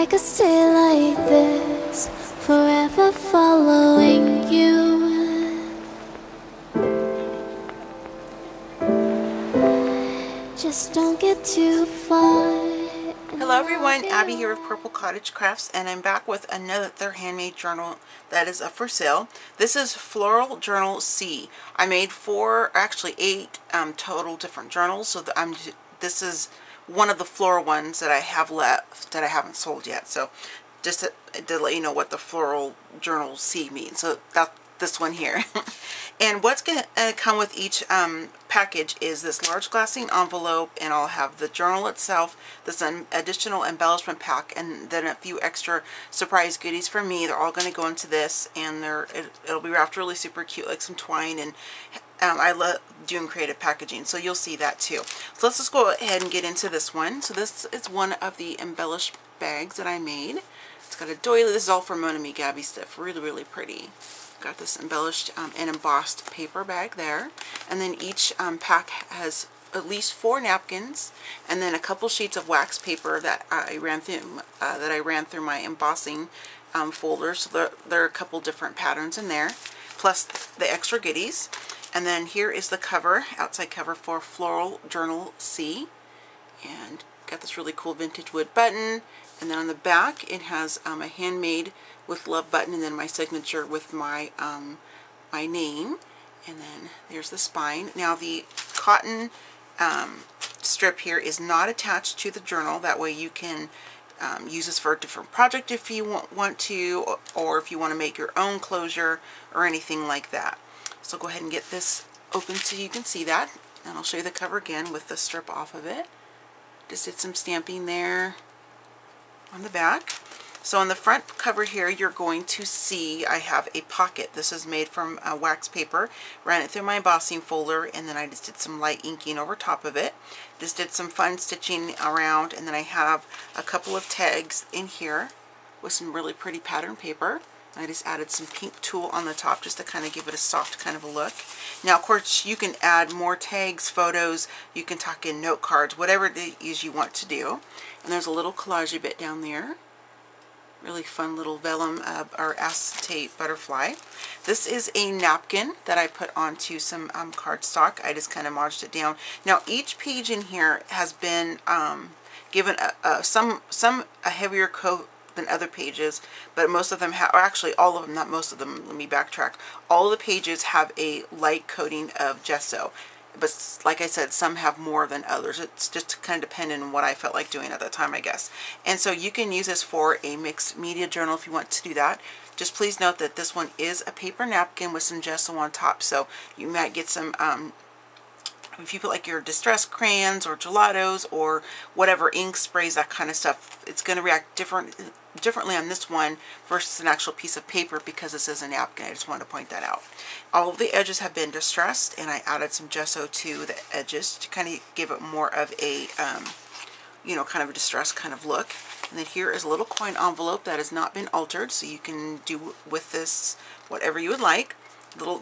could stay like this, forever following you. Just don't get too far. Hello everyone, Abby here with Purple Cottage Crafts, and I'm back with another handmade journal that is up for sale. This is Floral Journal C. I made actually eight total different journals, so this is one of the floral ones that I have left that I haven't sold yet. So just to let you know what the Floral Journal C means. So that's this one here. And what's going to come with each package is this large glassine envelope, and I'll have the journal itself, this additional embellishment pack, and then a few extra surprise goodies for me. They're all going to go into this, and it'll be wrapped really super cute, like some twine, and I love doing creative packaging, so you'll see that too. So let's just go ahead and get into this one. So this is one of the embellished bags that I made. It's got a doily. This is all from Mona Me Gabby stuff. Really, really pretty. Got this embellished and embossed paper bag there, and then each pack has at least 4 napkins, and then a couple sheets of wax paper that I ran through my embossing folder. So there are a couple different patterns in there, plus the extra goodies. And then here is the cover, outside cover for Floral Journal C, and got this really cool vintage wood button. And then on the back it has a handmade with love button, and then my signature with my my name. And then there's the spine. Now the cotton strip here is not attached to the journal. That way you can use this for a different project if you want to, or if you want to make your own closure or anything like that. So go ahead and get this open so you can see that. And I'll show you the cover again with the strip off of it. Just did some stamping there on the back. So on the front cover here, you're going to see I have a pocket. This is made from wax paper. Ran it through my embossing folder, and then I just did some light inking over top of it. Just did some fun stitching around, and then I have a couple of tags in here with some really pretty pattern paper. I just added some pink tulle on the top just to kind of give it a soft kind of a look. Now, of course, you can add more tags, photos, you can tuck in note cards, whatever it is you want to do. And there's a little collage bit down there. Really fun little vellum or acetate butterfly. This is a napkin that I put onto some cardstock. I just kind of modged it down. Now, each page in here has been given some a heavier coat than other pages, but most of them have, or actually all of them, not most of them, let me backtrack. All the pages have a light coating of gesso, but like I said, some have more than others. It's just kind of dependent on what I felt like doing at the time, I guess. And so you can use this for a mixed media journal if you want to do that. Just please note that this one is a paper napkin with some gesso on top, so you might get some if you put like your distress crayons or gelatos or whatever, ink sprays, that kind of stuff, it's going to react differently on this one versus an actual piece of paper, because this is a napkin. I just wanted to point that out. All of the edges have been distressed, and I added some gesso to the edges to kind of give it more of a you know, kind of a distressed kind of look. And then here is a little coin envelope that has not been altered, so you can do with this whatever you would like.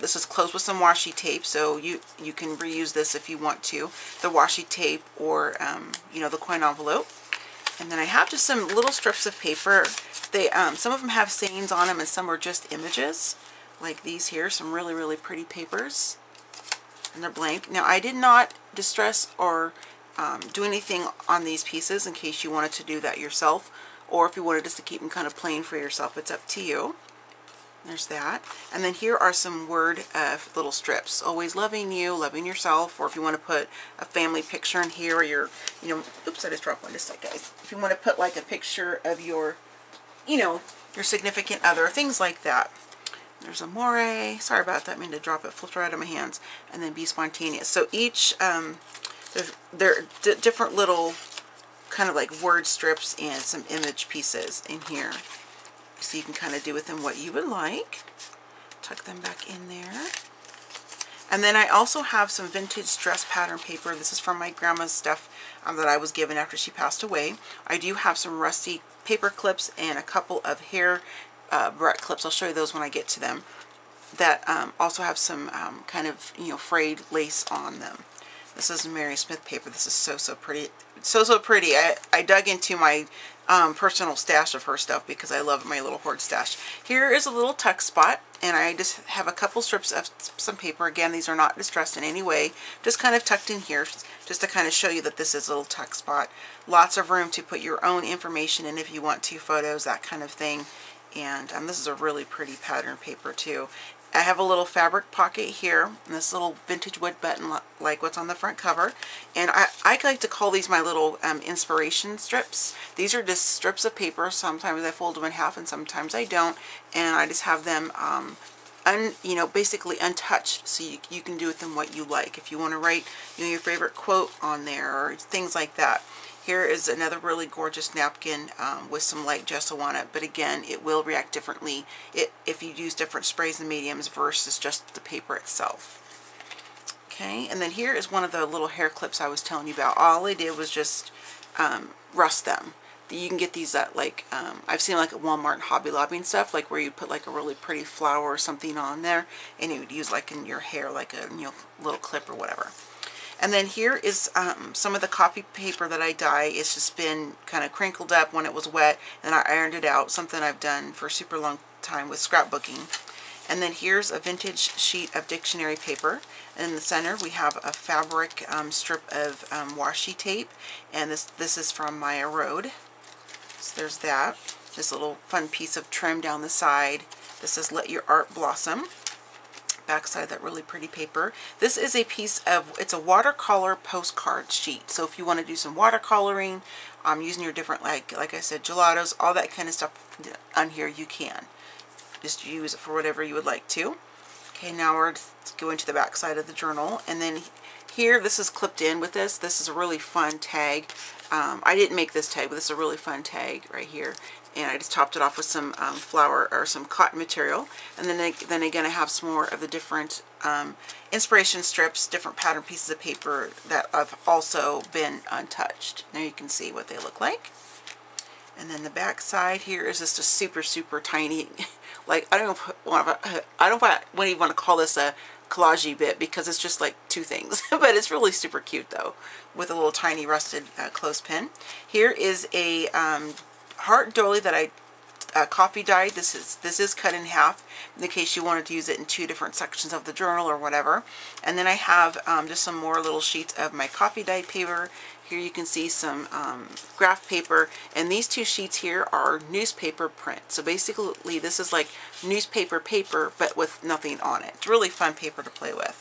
This is closed with some washi tape, so you can reuse this if you want to, the washi tape or you know, the coin envelope. And then I have just some little strips of paper. They some of them have sayings on them, and some are just images, like these here. Some really, really pretty papers, and they're blank. Now, I did not distress or do anything on these pieces in case you wanted to do that yourself, or if you wanted just to keep them kind of plain for yourself. It's up to you. There's that. And then here are some word little strips. Always loving you, loving yourself, or if you want to put a family picture in here, or your, you know, oops, I just dropped one, just like guys. If you want to put like a picture of your, you know, your significant other, things like that. There's a moire. Sorry about that, I mean to drop it, flipped right out of my hands. And then be spontaneous. So each, there are different little kind of like word strips and some image pieces in here. So you can kind of do with them what you would like. Tuck them back in there. And then I also have some vintage dress pattern paper. This is from my grandma's stuff that I was given after she passed away. I do have some rusty paper clips and a couple of hair barrette clips. I'll show you those when I get to them. That also have some kind of, you know, frayed lace on them. This is Mary Smith paper. This is so pretty. So pretty. I dug into my personal stash of her stuff because I love my little hoard stash. Here is a little tuck spot, and I just have a couple strips of some paper. Again, these are not distressed in any way, just kind of tucked in here just to kind of show you that this is a little tuck spot. Lots of room to put your own information in if you want to, photos, that kind of thing. And this is a really pretty pattern paper too. I have a little fabric pocket here, and this little vintage wood button like what's on the front cover. And I like to call these my little inspiration strips. These are just strips of paper. Sometimes I fold them in half and sometimes I don't. And I just have them, basically untouched, so you can do with them what you like. If you want to write your favorite quote on there or things like that. Here is another really gorgeous napkin with some light gesso on it, but again, it will react differently if you use different sprays and mediums versus just the paper itself. Okay, and then here is one of the little hair clips I was telling you about. All I did was just rust them. You can get these at I've seen like at Walmart and Hobby Lobby and stuff, like where you put like a really pretty flower or something on there, and you would use like in your hair, like a little clip or whatever. And then here is some of the copy paper that I dye. It's just been kind of crinkled up when it was wet, and I ironed it out, something I've done for a super long time with scrapbooking. And then here's a vintage sheet of dictionary paper. And in the center we have a fabric strip of washi tape, and this is from Maya Road. So there's that. This little fun piece of trim down the side. This is Let Your Art Blossom. Backside of that really pretty paper. This is a piece of, it's a watercolor postcard sheet. So if you want to do some watercoloring, using your different, like I said, gelatos, all that kind of stuff on here, you can. Just use it for whatever you would like to. Okay, now we're going to the back side of the journal. And then here, this is clipped in with this. This is a really fun tag. I didn't make this tag, but this is a really fun tag right here. And I just topped it off with some flour or some cotton material. And then again, I have some more of the different inspiration strips, different pattern pieces of paper that have also been untouched. Now you can see what they look like. And then the back side here is just a super, super tiny, like I don't even want to call this a collage bit because it's just like two things, but it's really super cute though, with a little tiny rusted clothespin. Here is a heart doily that I coffee dyed. This is cut in half in case you wanted to use it in two different sections of the journal or whatever. And then I have just some more little sheets of my coffee dyed paper. Here you can see some graph paper, and these two sheets here are newspaper print. So basically this is like newspaper paper but with nothing on it. It's really fun paper to play with.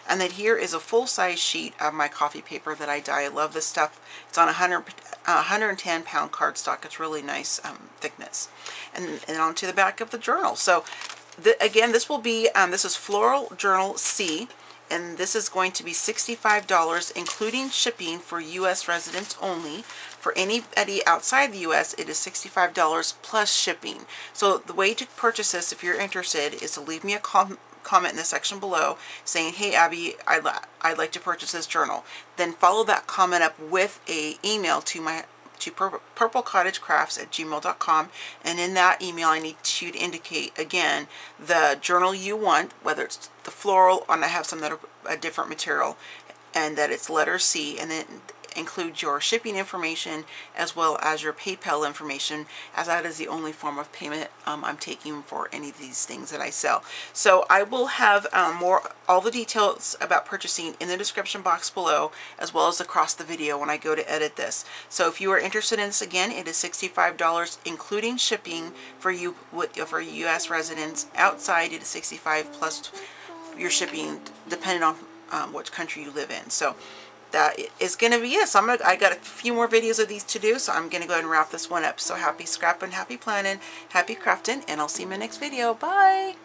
And then here is a full-size sheet of my coffee paper that I dye. I love this stuff. It's on 110 pound cardstock. It's really nice thickness. And onto the back of the journal. So again, this will be, this is Floral Journal C. And this is going to be $65, including shipping for U.S. residents only. For anybody outside the U.S., it is $65 plus shipping. So the way to purchase this, if you're interested, is to leave me a comment in the section below saying, hey Abby, I'd like to purchase this journal. Then follow that comment up with a email to purplecottagecrafts@gmail.com, and in that email I need you to indicate again the journal you want, whether it's the floral, and I have some that are a different material, and that it's letter C, and then include your shipping information as well as your PayPal information, as that is the only form of payment I'm taking for any of these things that I sell. So I will have all the details about purchasing in the description box below, as well as across the video when I go to edit this. So if you are interested in this, again, it is $65 including shipping for U.S. residents. Outside it is $65 plus your shipping, depending on which country you live in. So that is going to be it. So I got a few more videos of these to do, so I'm going to go ahead and wrap this one up. So happy scrapping, happy planning, happy crafting, and I'll see you in my next video. Bye!